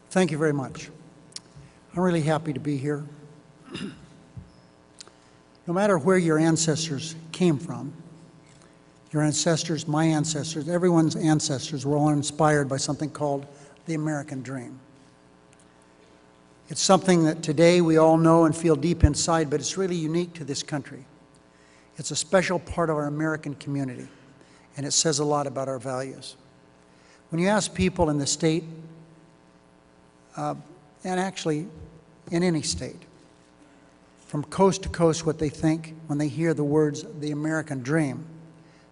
Thank you very much. I'm really happy to be here. No matter where your ancestors came from, your ancestors, my ancestors, everyone's ancestors were all inspired by something called the American dream. It's something that today we all know and feel deep inside, but it's really unique to this country. It's a special part of our American community, and it says a lot about our values. When you ask people in the state, and actually in any state, from coast to coast, what they think when they hear the words, the American dream,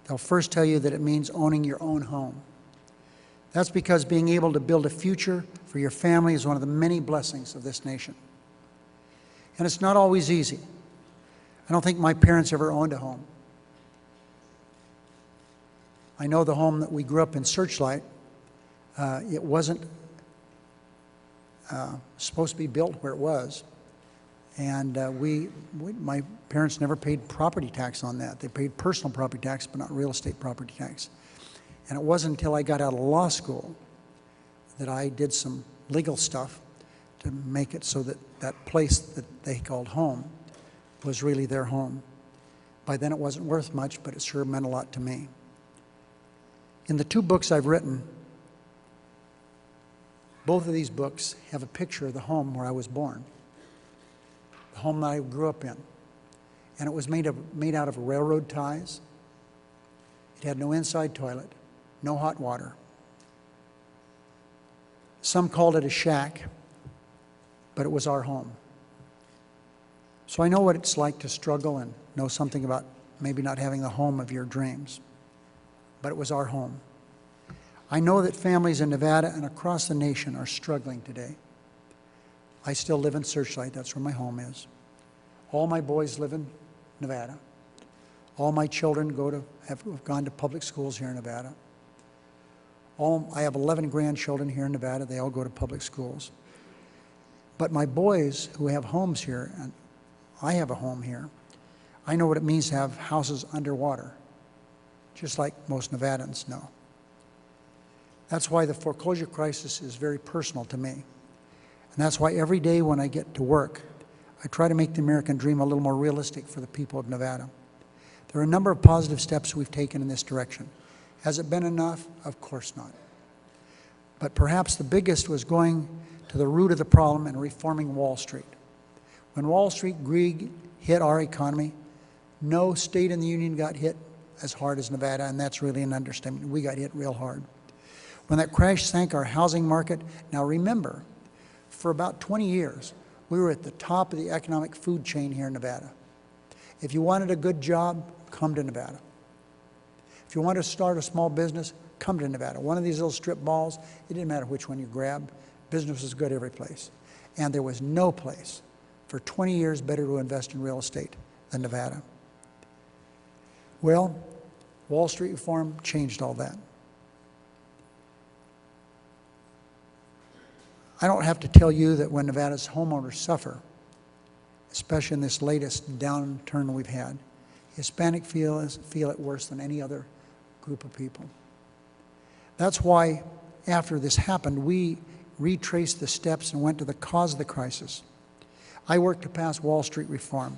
they'll first tell you that it means owning your own home. That's because being able to build a future for your family is one of the many blessings of this nation. And it's not always easy. I don't think my parents ever owned a home. I know the home that we grew up in, Searchlight, it wasn't supposed to be built where it was. And my parents never paid property tax on that. They paid personal property tax, but not real estate property tax. And it wasn't until I got out of law school that I did some legal stuff to make it so that that place that they called home was really their home. By then it wasn't worth much, but it sure meant a lot to me. In the two books I've written, both of these books have a picture of the home where I was born, the home that I grew up in. And it was made out of railroad ties. It had no inside toilet, no hot water. Some called it a shack, but it was our home. So I know what it's like to struggle and know something about maybe not having the home of your dreams, but it was our home. I know that families in Nevada and across the nation are struggling today. I still live in Searchlight, that's where my home is. All my boys live in Nevada. All my children have gone to public schools here in Nevada. I have 11 grandchildren here in Nevada, they all go to public schools. But my boys who have homes here, and I have a home here, I know what it means to have houses underwater, just like most Nevadans know. That's why the foreclosure crisis is very personal to me. And that's why every day when I get to work, I try to make the American dream a little more realistic for the people of Nevada. There are a number of positive steps we've taken in this direction. Has it been enough? Of course not. But perhaps the biggest was going to the root of the problem and reforming Wall Street. When Wall Street greed hit our economy, no state in the union got hit as hard as Nevada, and that's really an understatement. We got hit real hard. When that crash sank our housing market, now remember, for about 20 years, we were at the top of the economic food chain here in Nevada. If you wanted a good job, come to Nevada. If you wanted to start a small business, come to Nevada. One of these little strip malls, it didn't matter which one you grabbed, business was good every place. And there was no place for 20 years better to invest in real estate than Nevada. Well, Wall Street reform changed all that. I don't have to tell you that when Nevada's homeowners suffer, especially in this latest downturn we've had, Hispanic feel it worse than any other group of people. That's why after this happened, we retraced the steps and went to the cause of the crisis. I worked to pass Wall Street reform,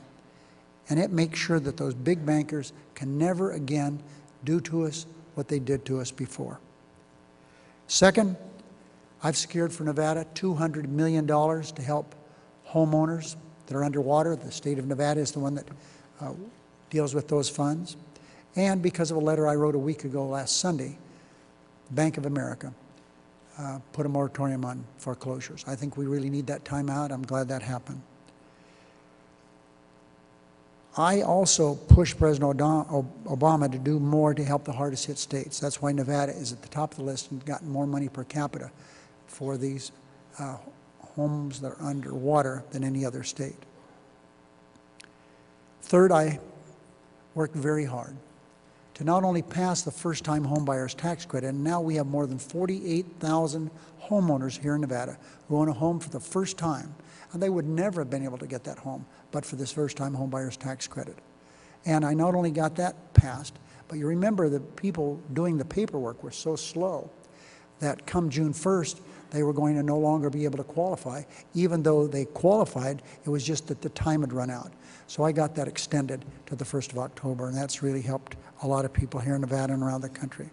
and it makes sure that those big bankers can never again do to us what they did to us before. Second, I've secured for Nevada $200 million to help homeowners that are underwater. The state of Nevada is the one that deals with those funds. And because of a letter I wrote a week ago last Sunday, Bank of America put a moratorium on foreclosures. I think we really need that time out. I'm glad that happened. I also pushed President Obama to do more to help the hardest hit states. That's why Nevada is at the top of the list and gotten more money per capita for these homes that are underwater than any other state. Third, I worked very hard to not only pass the first-time homebuyers tax credit, and now we have more than 48,000 homeowners here in Nevada who own a home for the first time, and they would never have been able to get that home but for this first-time homebuyers tax credit. And I not only got that passed, but you remember the people doing the paperwork were so slow that come June 1st, they were going to no longer be able to qualify. Even though they qualified, it was just that the time had run out. So I got that extended to the 1st of October, and that's really helped a lot of people here in Nevada and around the country.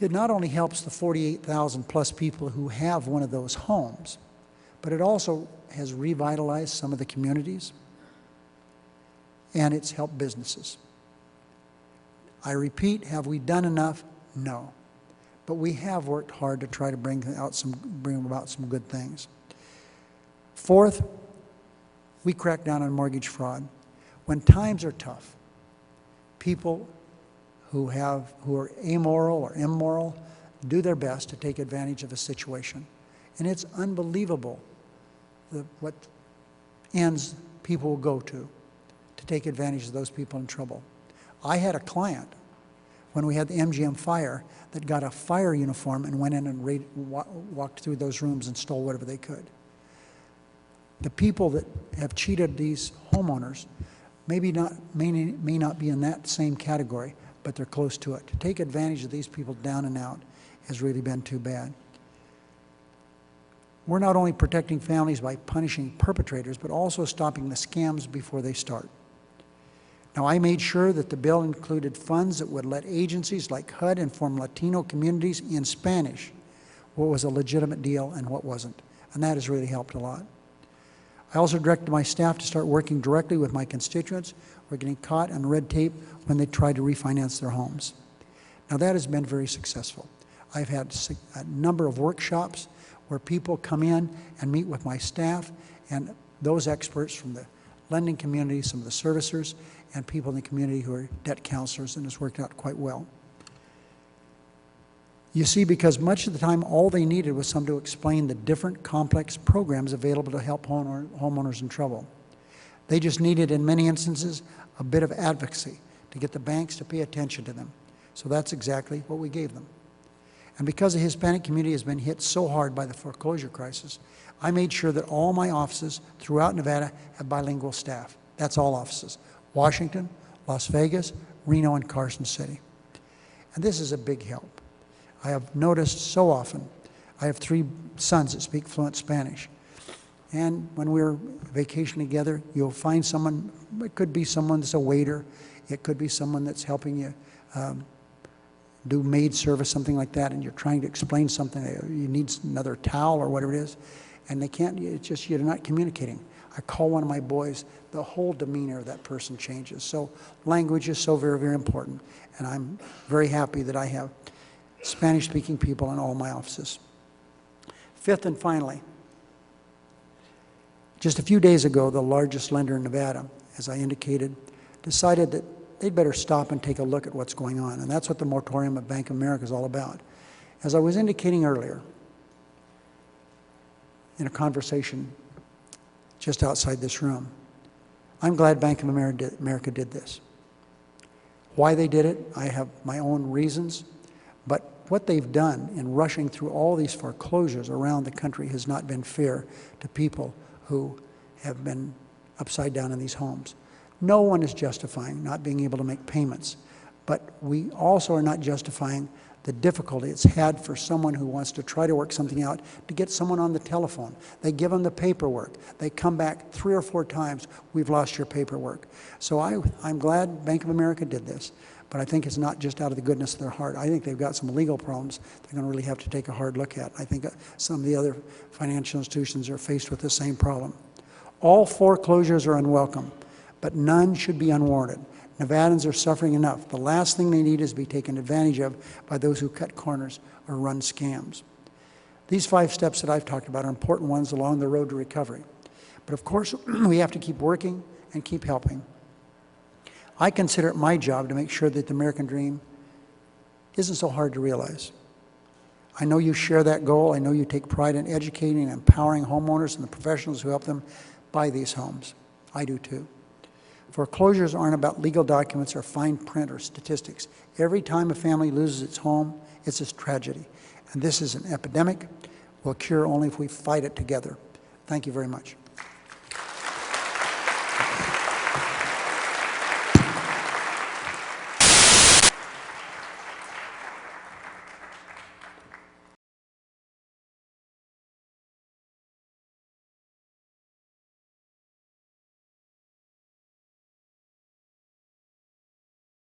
It not only helps the 48,000 plus people who have one of those homes, but it also has revitalized some of the communities, and it's helped businesses. I repeat, have we done enough? No. But we have worked hard to try to bring about some good things. Fourth, we crack down on mortgage fraud. When times are tough, people who are amoral or immoral do their best to take advantage of a situation. And it's unbelievable what ends people will go to take advantage of those people in trouble. I had a client when we had the MGM fire that got a fire uniform and went in and walked through those rooms and stole whatever they could. The people that have cheated these homeowners may not be in that same category, but they're close to it. To take advantage of these people down and out has really been too bad. We're not only protecting families by punishing perpetrators, but also stopping the scams before they start. Now, I made sure that the bill included funds that would let agencies like HUD inform Latino communities in Spanish what was a legitimate deal and what wasn't, and that has really helped a lot. I also directed my staff to start working directly with my constituents who are getting caught in red tape when they try to refinance their homes. Now, that has been very successful. I've had a number of workshops where people come in and meet with my staff and those experts from the lending community, some of the servicers, and people in the community who are debt counselors, and it's worked out quite well. You see, because much of the time all they needed was someone to explain the different complex programs available to help homeowners in trouble. They just needed, in many instances, a bit of advocacy to get the banks to pay attention to them. So that's exactly what we gave them. And because the Hispanic community has been hit so hard by the foreclosure crisis, I made sure that all my offices throughout Nevada have bilingual staff. That's all offices: Washington, Las Vegas, Reno, and Carson City. And this is a big help. I have noticed so often, I have 3 sons that speak fluent Spanish. And when we're vacationing together, you'll find someone, it could be someone that's a waiter, it could be someone that's helping you do maid service, something like that, and you're trying to explain something, you need another towel or whatever it is, and they can't, it's just you're not communicating. I call one of my boys, the whole demeanor of that person changes. So language is so very, very important, and I'm very happy that I have Spanish-speaking people in all my offices. Fifth and finally, just a few days ago, the largest lender in Nevada, as I indicated, decided that they'd better stop and take a look at what's going on, and that's what the moratorium of Bank of America is all about. As I was indicating earlier, in a conversation just outside this room, I'm glad Bank of America did this. Why they did it, I have my own reasons, but what they've done in rushing through all these foreclosures around the country has not been fair to people who have been upside down in these homes. No one is justifying not being able to make payments, but we also are not justifying the difficulty it's had for someone who wants to try to work something out to get someone on the telephone. They give them the paperwork. They come back 3 or 4 times, we've lost your paperwork. So I'm glad Bank of America did this, but I think it's not just out of the goodness of their heart. I think they've got some legal problems they're going to really have to take a hard look at. I think some of the other financial institutions are faced with the same problem. All foreclosures are unwelcome, but none should be unwarranted. Nevadans are suffering enough. The last thing they need is to be taken advantage of by those who cut corners or run scams. These 5 steps that I've talked about are important ones along the road to recovery. But of course, we have to keep working and keep helping. I consider it my job to make sure that the American dream isn't so hard to realize. I know you share that goal. I know you take pride in educating and empowering homeowners and the professionals who help them buy these homes. I do too. Foreclosures aren't about legal documents or fine print or statistics. Every time a family loses its home, it's a tragedy. And this is an epidemic we'll cure only if we fight it together. Thank you very much.